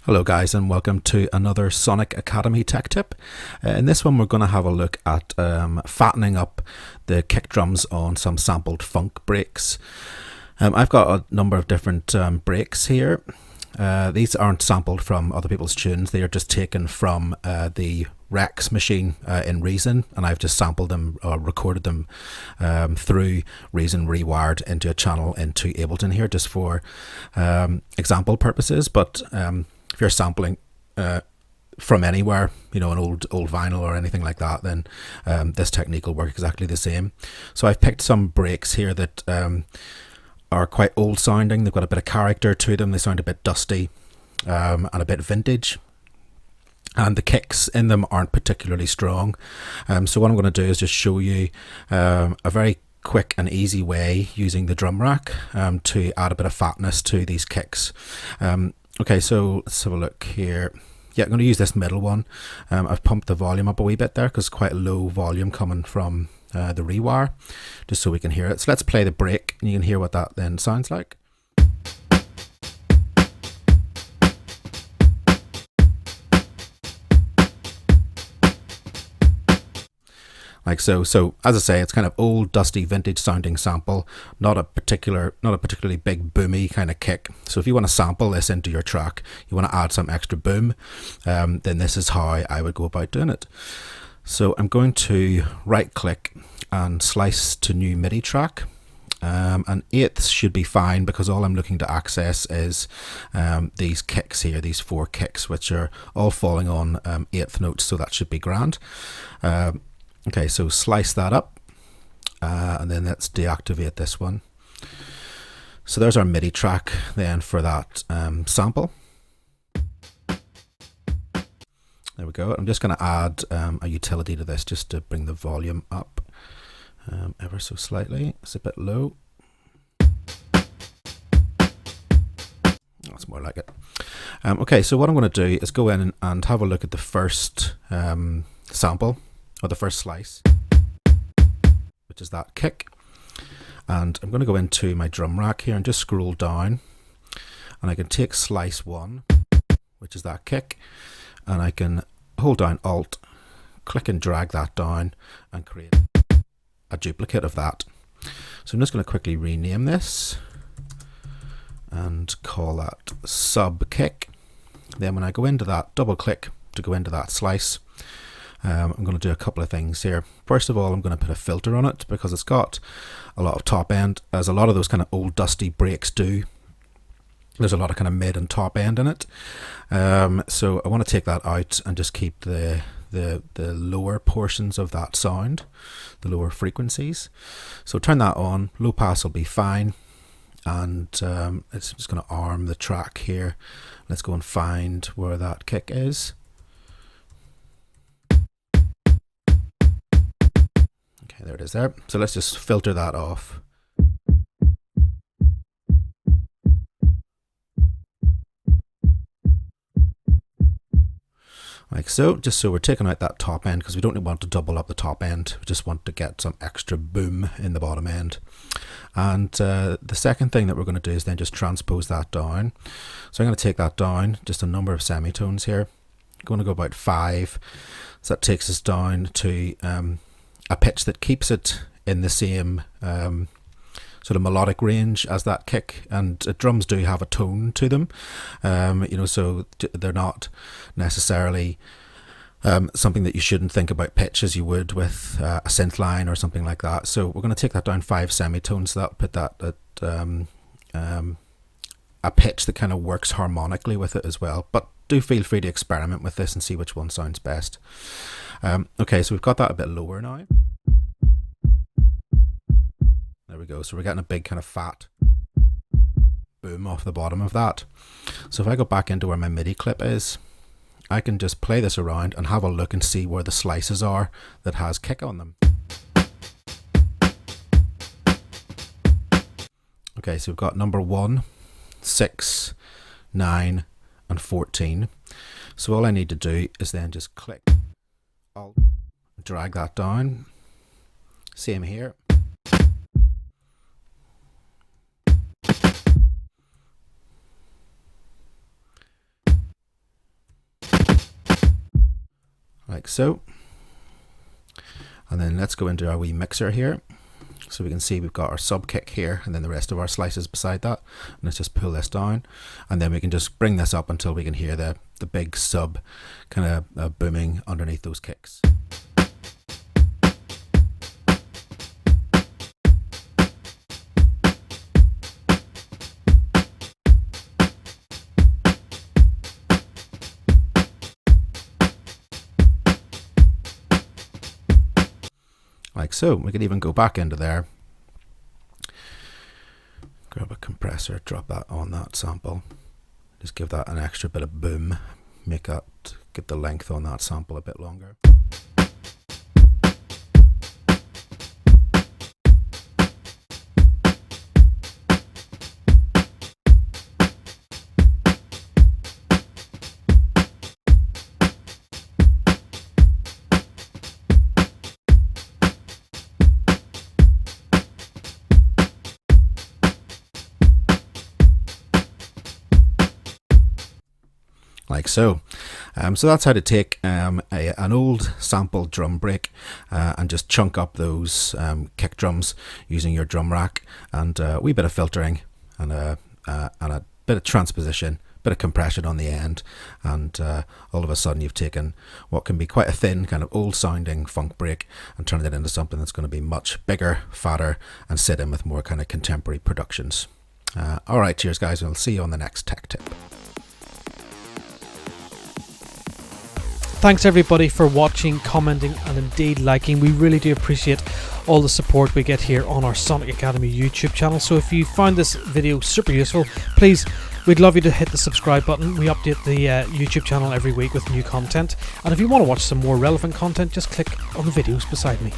Hello guys, and welcome to another Sonic Academy tech tip. In this one we're going to have a look at fattening up the kick drums on some sampled funk breaks. I've got a number of different breaks here. These aren't sampled from other people's tunes, they are just taken from the Rex machine in Reason, and I've just sampled them or recorded them through Reason Rewired into a channel into Ableton here, just for example purposes. But if you're sampling from anywhere, you know, an old vinyl or anything like that, then this technique will work exactly the same. So I've picked some breaks here that are quite old sounding. They've got a bit of character to them. They sound a bit dusty and a bit vintage. And the kicks in them aren't particularly strong. So what I'm going to do is just show you a very quick and easy way using the drum rack to add a bit of fatness to these kicks. Okay, so let's have a look here. Yeah, I'm going to use this middle one. I've pumped the volume up a wee bit there because it's quite low volume coming from the rewire, just so we can hear it. So let's play the break and you can hear what that then sounds like. Like so. So as I say, it's kind of old, dusty, vintage sounding sample, not a particularly big boomy kind of kick. So if you want to sample this into your track, you want to add some extra boom, then this is how I would go about doing it. So I'm going to right click and slice to new MIDI track. And eighths should be fine because all I'm looking to access is these kicks here, these 4 kicks, which are all falling on eighth notes, so that should be grand. Okay, so slice that up, and then let's deactivate this one. So there's our MIDI track then for that sample. There we go. I'm just going to add a utility to this just to bring the volume up ever so slightly. It's a bit low. That's more like it. Okay, so what I'm going to do is go in and have a look at the first sample, or the first slice, which is that kick. And I'm going to go into my drum rack here and just scroll down, and I can take slice 1, which is that kick, and I can hold down Alt, click and drag that down and create a duplicate of that. So I'm just going to quickly rename this and call that sub kick. Then when I go into that, double click to go into that slice. I'm going to do a couple of things here. First of all, I'm going to put a filter on it because it's got a lot of top end, as a lot of those kind of old dusty breaks do. There's a lot of kind of mid and top end in it. So I want to take that out and just keep the lower portions of that sound, the lower frequencies. So turn that on, low pass will be fine. And it's just going to arm the track here. Let's go and find where that kick is. Okay, there it is there. So let's just filter that off. Like so, just so we're taking out that top end because we don't want to double up the top end. We just want to get some extra boom in the bottom end. And the second thing that we're going to do is then just transpose that down. So I'm going to take that down, just a number of semitones here. I'm going to go about 5. So that takes us down to a pitch that keeps it in the same sort of melodic range as that kick, and drums do have a tone to them, you know, so they're not necessarily something that you shouldn't think about pitch as you would with a synth line or something like that. So we're going to take that down 5 semitones, so that'll put that at a pitch that kind of works harmonically with it as well. But do feel free to experiment with this and see which one sounds best. Okay, so we've got that a bit lower now. There we go. So we're getting a big kind of fat boom off the bottom of that. So if I go back into where my MIDI clip is, I can just play this around and have a look and see where the slices are that has kick on them. Okay, so we've got number 1, 6, 9 and 14. So all I need to do is then just click, Alt, drag that down. Same here. like so. And then let's go into our wee mixer here. So we can see we've got our sub kick here and then the rest of our slices beside that. And let's just pull this down, and then we can just bring this up until we can hear the big sub kind of booming underneath those kicks. Like so. We could even go back into there, grab a compressor, drop that on that sample, just give that an extra bit of boom, make that, get the length on that sample a bit longer. Like so. So that's how to take an old sample drum break and just chunk up those kick drums using your drum rack, and a wee bit of filtering and a bit of transposition, bit of compression on the end, and all of a sudden you've taken what can be quite a thin kind of old sounding funk break and turned it into something that's going to be much bigger, fatter, and sit in with more kind of contemporary productions. Alright, cheers guys, and I'll see you on the next tech tip. Thanks everybody for watching, commenting, and indeed liking. We really do appreciate all the support we get here on our Sonic Academy YouTube channel. So if you found this video super useful, please, we'd love you to hit the subscribe button. We update the YouTube channel every week with new content. And if you want to watch some more relevant content, just click on the videos beside me.